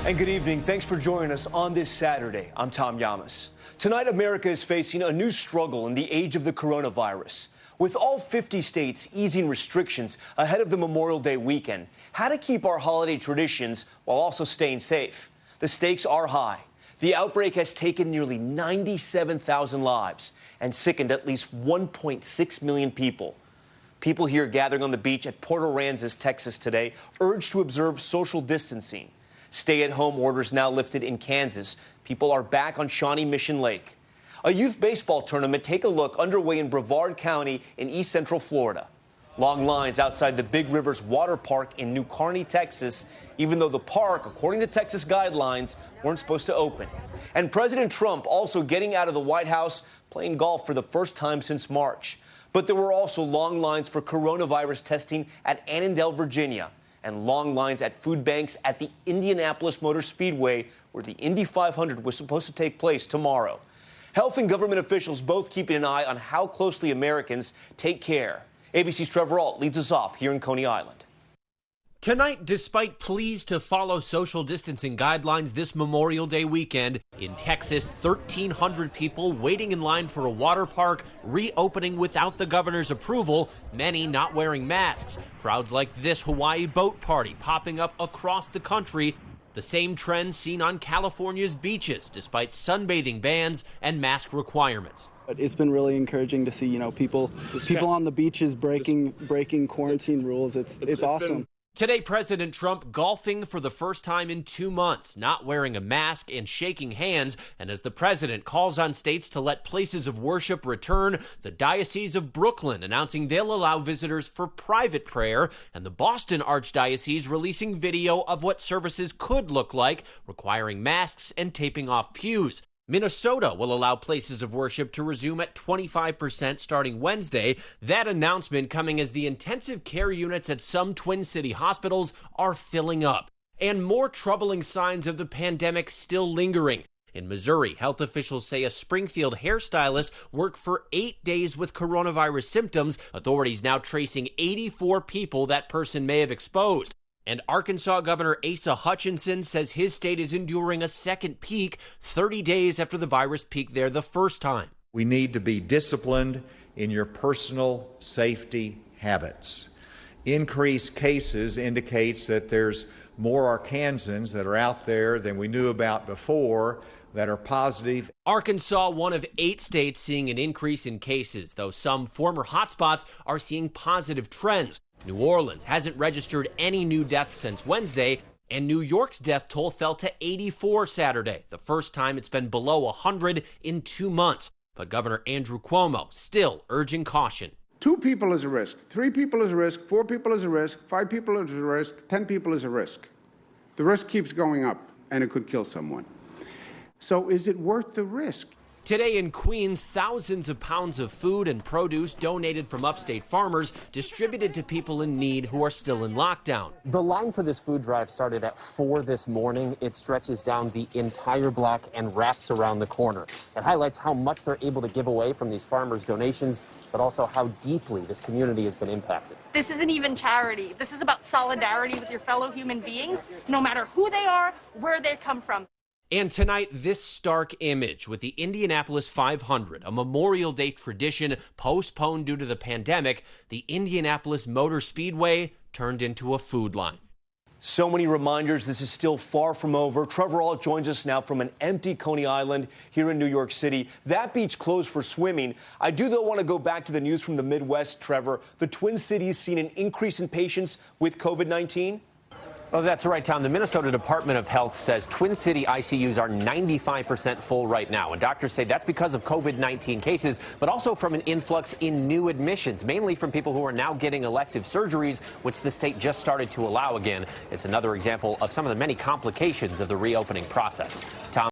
And good evening. Thanks for joining us on this Saturday. I'm Tom Llamas. Tonight, America is facing a new struggle in the age of the coronavirus. With all 50 states easing restrictions ahead of the Memorial Day weekend, how to keep our holiday traditions while also staying safe? The stakes are high. The outbreak has taken nearly 97,000 lives and sickened at least 1.6 million people. People here gathering on the beach at Port Aransas, Texas today, urged to observe social distancing. Stay-at-home orders now lifted in Kansas. People are back on Shawnee Mission Lake. A youth baseball tournament, take a look, underway in Brevard County in east central Florida. Long lines outside the Big Rivers Water Park in New Kearney, Texas, even though the park, according to Texas guidelines, weren't supposed to open. And President Trump also getting out of the White House, playing golf for the first time since March. But there were also long lines for coronavirus testing at Annandale, Virginia, and long lines at food banks at the Indianapolis Motor Speedway, where the Indy 500 was supposed to take place tomorrow. Health and government officials both keeping an eye on how closely Americans take care. ABC's Trevor Ault leads us off here in Coney Island. Tonight, despite pleas to follow social distancing guidelines this Memorial Day weekend, in Texas, 1,300 people waiting in line for a water park reopening without the governor's approval, many not wearing masks. Crowds like this Hawaii boat party popping up across the country. The same trend seen on California's beaches, despite sunbathing bans and mask requirements. It's been really encouraging to see, people on the beaches breaking quarantine rules. It's awesome. Today, President Trump golfing for the first time in 2 months, not wearing a mask and shaking hands. And as the president calls on states to let places of worship return, the Diocese of Brooklyn announcing they'll allow visitors for private prayer, and the Boston Archdiocese releasing video of what services could look like, requiring masks and taping off pews. Minnesota will allow places of worship to resume at 25% starting Wednesday. That announcement coming as the intensive care units at some Twin City hospitals are filling up. And more troubling signs of the pandemic still lingering. In Missouri, health officials say a Springfield hairstylist worked for 8 days with coronavirus symptoms. Authorities now tracing 84 people that person may have exposed. And Arkansas Governor Asa Hutchinson says his state is enduring a second peak 30 days after the virus peaked there the first time. We need to be disciplined in your personal safety habits. Increased cases indicates that there's more Arkansans that are out there than we knew about before that are positive. Arkansas, one of 8 states seeing an increase in cases, though some former hotspots are seeing positive trends. New Orleans hasn't registered any new deaths since Wednesday, and New York's death toll fell to 84 Saturday, the first time it's been below 100 in 2 months. But Governor Andrew Cuomo still urging caution. 2 people is a risk, 3 people is a risk, 4 people is a risk, 5 people is a risk, 10 people is a risk. The risk keeps going up, and it could kill someone. So is it worth the risk? Today in Queens, thousands of pounds of food and produce donated from upstate farmers distributed to people in need who are still in lockdown. The line for this food drive started at 4 this morning. It stretches down the entire block and wraps around the corner. It highlights how much they're able to give away from these farmers' donations, but also how deeply this community has been impacted. This isn't even charity. This is about solidarity with your fellow human beings, no matter who they are, where they come from. And tonight, this stark image with the Indianapolis 500, a Memorial Day tradition postponed due to the pandemic. The Indianapolis Motor Speedway turned into a food line. So many reminders. This is still far from over. Trevor Ault joins us now from an empty Coney Island here in New York City. That beach closed for swimming. I do, though, want to go back to the news from the Midwest, Trevor. The Twin Cities seen an increase in patients with COVID-19? Oh, that's right, Tom. The Minnesota Department of Health says Twin City ICUs are 95% full right now. And doctors say that's because of COVID-19 cases, but also from an influx in new admissions, mainly from people who are now getting elective surgeries, which the state just started to allow again. It's another example of some of the many complications of the reopening process. Tom.